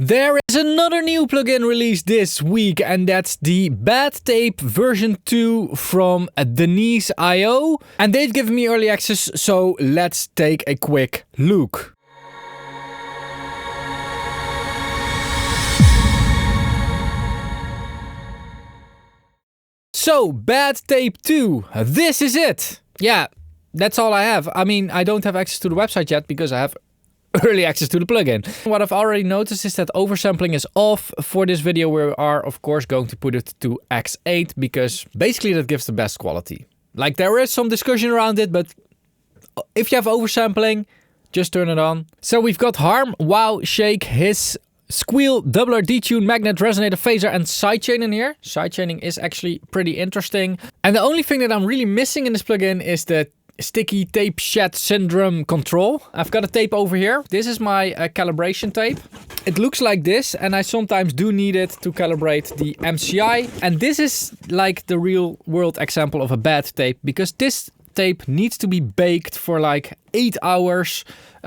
There is another new plugin released this week, and that's the Bad Tape version 2 from DeniseIO. And they've given me early access, so let's take a quick look. So, Bad Tape 2, this is it. Yeah, that's all I have. I mean, I don't have access to the website yet because I have early access to the plugin. What I've already noticed is that oversampling is off. For this video we are of course going to put it to X8 because basically that gives the best quality. Like, there is some discussion around it, but if you have oversampling, just turn it on. So we've got Harm, Wow, Shake, Hiss, Squeal, Doubler, Detune, Magnet, Resonator, Phaser and Sidechain in here. Sidechaining is actually pretty interesting. And the only thing that I'm really missing in this plugin is the sticky tape shed syndrome control. I've got a tape over here. This is my calibration tape. It looks like this, and I sometimes do need it to calibrate the MCI. And this is like the real world example of a bad tape, because this tape needs to be baked for like 8 hours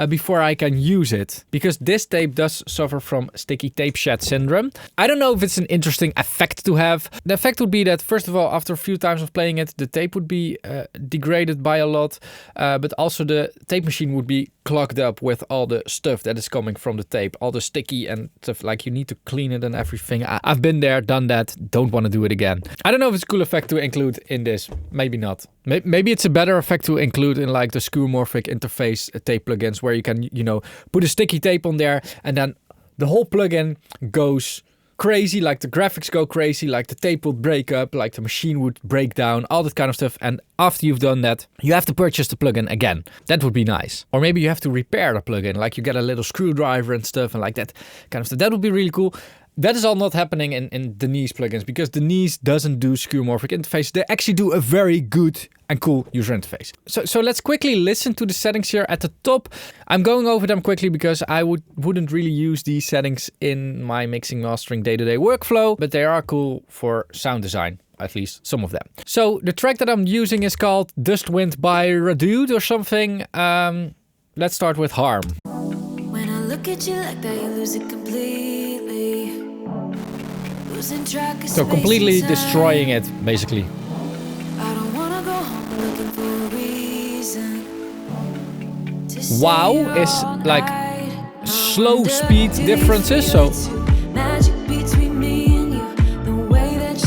before I can use it, because this tape does suffer from sticky tape shed syndrome. I don't know if it's an interesting effect to have. The effect would be that, first of all, after a few times of playing it, the tape would be degraded by a lot, but also the tape machine would be clogged up with all the stuff that is coming from the tape, all the sticky and stuff. Like, you need to clean it and everything. I've been there, done that, don't want to do it again. I don't know if it's a cool effect to include in this. Maybe not. Maybe it's a better effect to include in like the skeuomorphic interface tape plugins, where you can, you know, put a sticky tape on there and then the whole plugin goes crazy, like the graphics go crazy, like the tape will break up, like the machine would break down, all that kind of stuff. And after you've done that, you have to purchase the plugin again. That would be nice. Or maybe you have to repair the plugin, like you get a little screwdriver and stuff and like that kind of stuff. That would be really cool. That is all not happening in Denise plugins, because Denise doesn't do skeuomorphic interface. They actually do a very good and cool user interface. So let's quickly listen to the settings here at the top. I'm going over them quickly because I wouldn't really use these settings in my mixing mastering day-to-day workflow, but they are cool for sound design, at least some of them. So the track that I'm using is called Dustwind by Radude or something. Let's start with Harm. When I look at you like that, you lose it completely. So completely destroying it, basically. Wow is like slow speed differences, so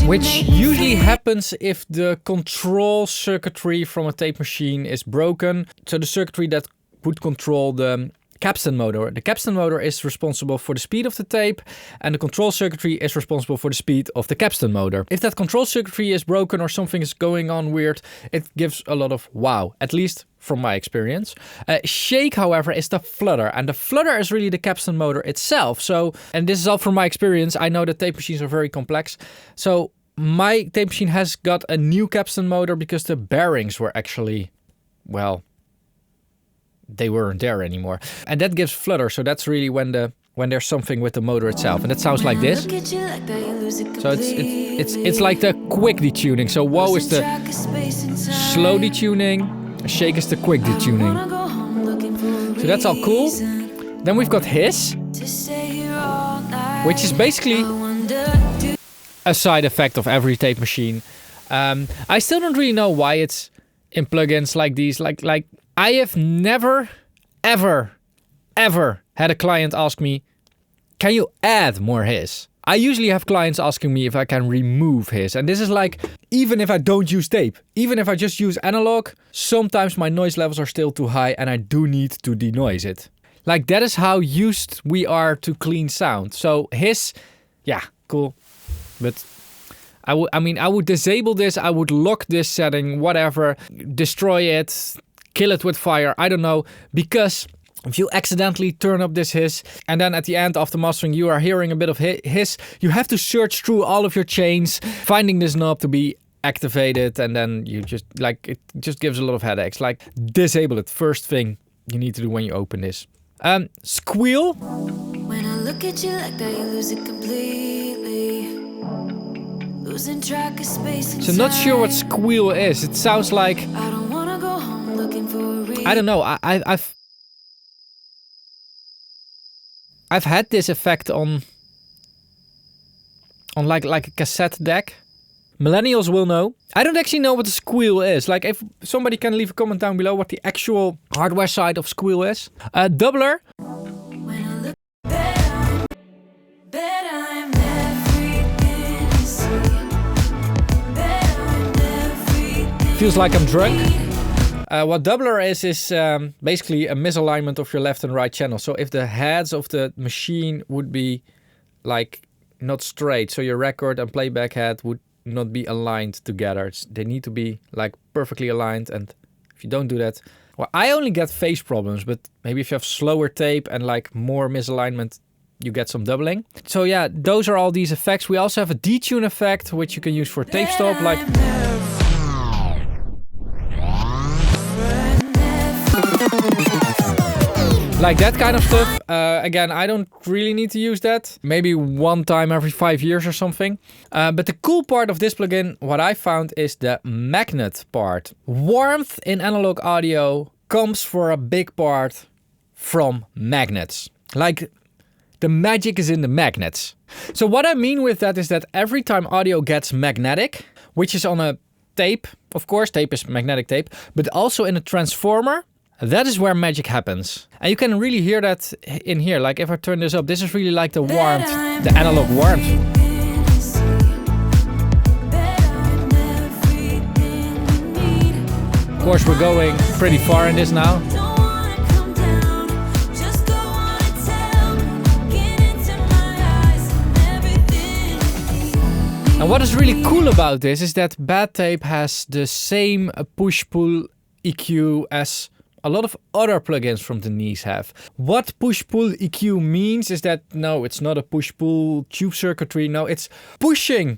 which usually happens if the control circuitry from a tape machine is broken. So the circuitry that would control the capstan motor. The capstan motor is responsible for the speed of the tape, and the control circuitry is responsible for the speed of the capstan motor. If that control circuitry is broken or something is going on weird, it gives a lot of wow, at least from my experience. Shake, however, is the flutter, and the flutter is really the capstan motor itself. So, and this is all from my experience. I know that tape machines are very complex. So my tape machine has got a new capstan motor because the bearings were actually, well, they weren't there anymore. And that gives flutter. So that's really when there's something with the motor itself. And it sounds like this. So it's like the quick detuning. So wow is the slow detuning. Shake is the quick detuning. So that's all cool. Then we've got Hiss, which is basically a side effect of every tape machine. I still don't really know why it's in plugins like these. Like I have never, ever had a client ask me, can you add more hiss? I usually have clients asking me if I can remove hiss. And this is like, even if I don't use tape, even if I just use analog, sometimes my noise levels are still too high and I do need to denoise it. Like, that is how used we are to clean sound. So hiss, yeah, cool. But I would disable this, I would lock this setting, whatever, destroy it, kill it with fire, I don't know, because if you accidentally turn up this hiss and then at the end of the mastering you are hearing a bit of hiss, you have to search through all of your chains, finding this knob to be activated, and then you just, like, it just gives a lot of headaches. Like, disable it, first thing you need to do when you open this. Squeal. When I look at you like that, you lose it completely. Losing track of space. So not sure what Squeal is. It sounds like, I don't wanna go home looking for a reason. I don't know. I've had this effect on like a cassette deck. Millennials will know. I don't actually know what the Squeal is. Like, if somebody can leave a comment down below what the actual hardware side of Squeal is. Doubler. Feels like I'm drunk. What doubler is basically a misalignment of your left and right channel. So if the heads of the machine would be like not straight, so your record and playback head would not be aligned together. They need to be like perfectly aligned, and if you don't do that, well, I only get phase problems, but maybe if you have slower tape and like more misalignment, you get some doubling. So yeah, those are all these effects. We also have a detune effect, which you can use for tape stop, like that kind of stuff. Again, I don't really need to use that. Maybe one time every 5 years or something. But the cool part of this plugin, what I found, is the magnet part. Warmth in analog audio comes for a big part from magnets. Like, the magic is in the magnets. So what I mean with that is that every time audio gets magnetic, which is on a tape, of course, tape is magnetic tape, but also in a transformer, that is where magic happens. And you can really hear that in here. Like if I turn this up, this is really like the warmth, the analog warmth. Of course, we're going pretty far in this now. And what is really cool about this is that bad tape has the same push-pull EQ as a lot of other plugins from Denise have. What push-pull EQ means is that, no, it's not a push-pull tube circuitry. No, it's pushing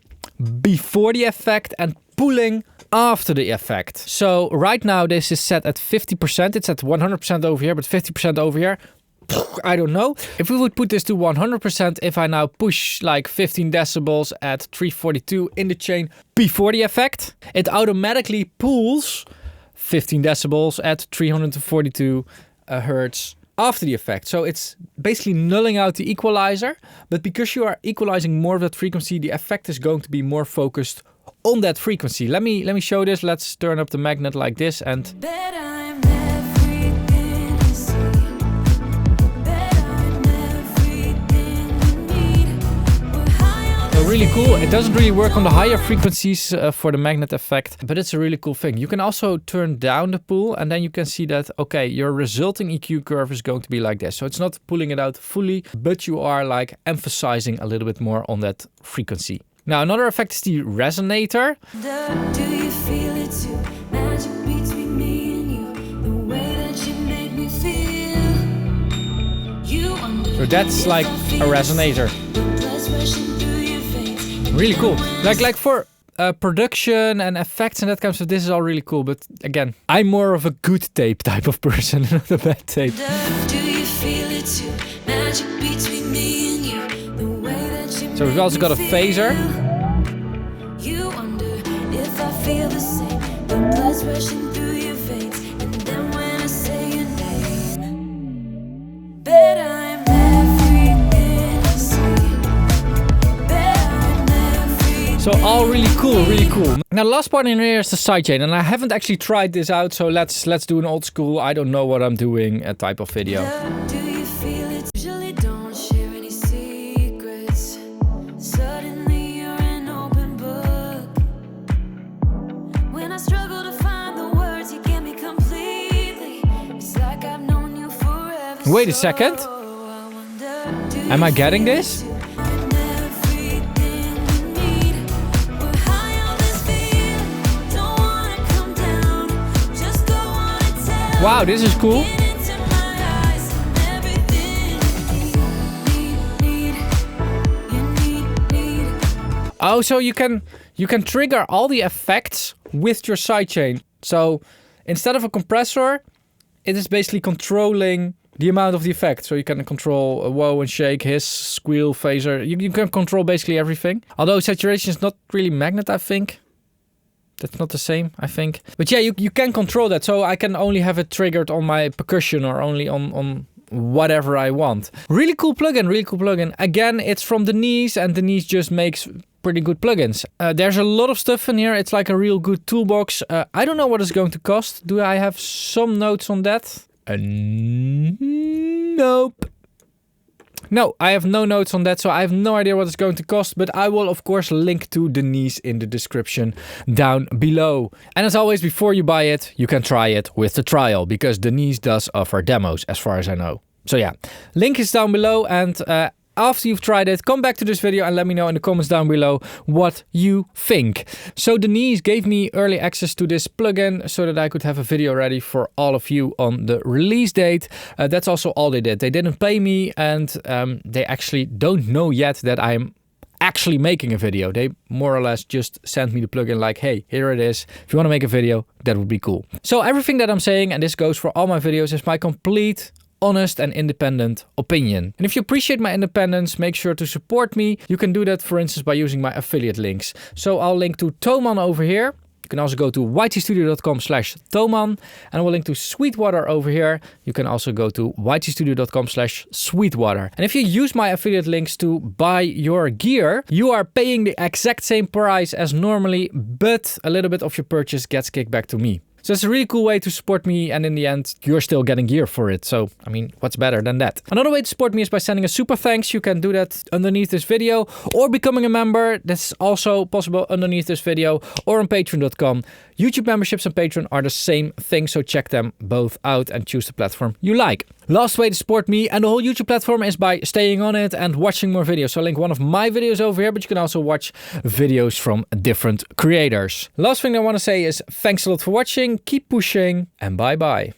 before the effect and pulling after the effect. So right now this is set at 50%. It's at 100% over here, but 50% over here. I don't know. If we would put this to 100%, if I now push like 15 decibels at 342 in the chain before the effect, it automatically pulls 15 decibels at 342 hertz after the effect. So it's basically nulling out the equalizer, but because you are equalizing more of that frequency, the effect is going to be more focused on that frequency. Let me show this. Let's turn up the magnet like this and really cool. It doesn't really work on the higher frequencies for the magnet effect, but it's a really cool thing. You can also turn down the pull and then you can see that, okay, your resulting EQ curve is going to be like this. So it's not pulling it out fully, but you are like emphasizing a little bit more on that frequency. Now, another effect is the Resonator. Do you feel it too? Magic between me and you, the way that you make me feel. So that's like a Resonator. Really cool. Like for production and effects and that kind of stuff, this is all really cool. But again, I'm more of a good tape type of person, not a bad tape. So we've also got a phaser. So all really cool, really cool. Now the last part in here is the sidechain, and I haven't actually tried this out, so let's do an old school, I don't know what I'm doing type of video. Do you feel it? Usually don't share any secrets. Suddenly you're an open book. When I struggle to find the words, you get me completely. It's like I've known you forever. Wait a second. Am I getting this? Wow, this is cool. Oh, so you can trigger all the effects with your sidechain. So instead of a compressor, it is basically controlling the amount of the effect. So you can control a whoa and shake, hiss, squeal, phaser. You can control basically everything. Although saturation is not really magnet, I think. That's not the same, I think. But yeah, you can control that. So I can only have it triggered on my percussion or only on whatever I want. Really cool plugin, really cool plugin. Again, it's from Denise, and Denise just makes pretty good plugins. There's a lot of stuff in here. It's like a real good toolbox. I don't know what it's going to cost. Do I have some notes on that? Nope. No, I have no notes on that, so I have no idea what it's going to cost, but I will of course link to Denise in the description down below. And as always, before you buy it, you can try it with the trial, because Denise does offer demos as far as I know. So yeah, link is down below, and after you've tried it, come back to this video and let me know in the comments down below what you think. So Denise gave me early access to this plugin so that I could have a video ready for all of you on the release date. That's also all they did. They didn't pay me, and they actually don't know yet that I'm actually making a video. They more or less just sent me the plugin like, hey, here it is. If you want to make a video, that would be cool. So everything that I'm saying, and this goes for all my videos, is my complete, honest and independent opinion. And if you appreciate my independence, make sure to support me. You can do that, for instance, by using my affiliate links. So I'll link to Thomann over here. You can also go to ytstudio.com/Thomann, and I will link to Sweetwater over here. You can also go to ytstudio.com/Sweetwater. And if you use my affiliate links to buy your gear, you are paying the exact same price as normally, but a little bit of your purchase gets kicked back to me. So it's a really cool way to support me, and in the end, you're still getting gear for it. So, I mean, what's better than that? Another way to support me is by sending a super thanks. You can do that underneath this video, or becoming a member. That's also possible underneath this video, or on patreon.com. YouTube memberships and Patreon are the same thing, so check them both out and choose the platform you like. Last way to support me and the whole YouTube platform is by staying on it and watching more videos. So I'll link one of my videos over here, but you can also watch videos from different creators. Last thing I want to say is thanks a lot for watching, keep pushing, and bye bye.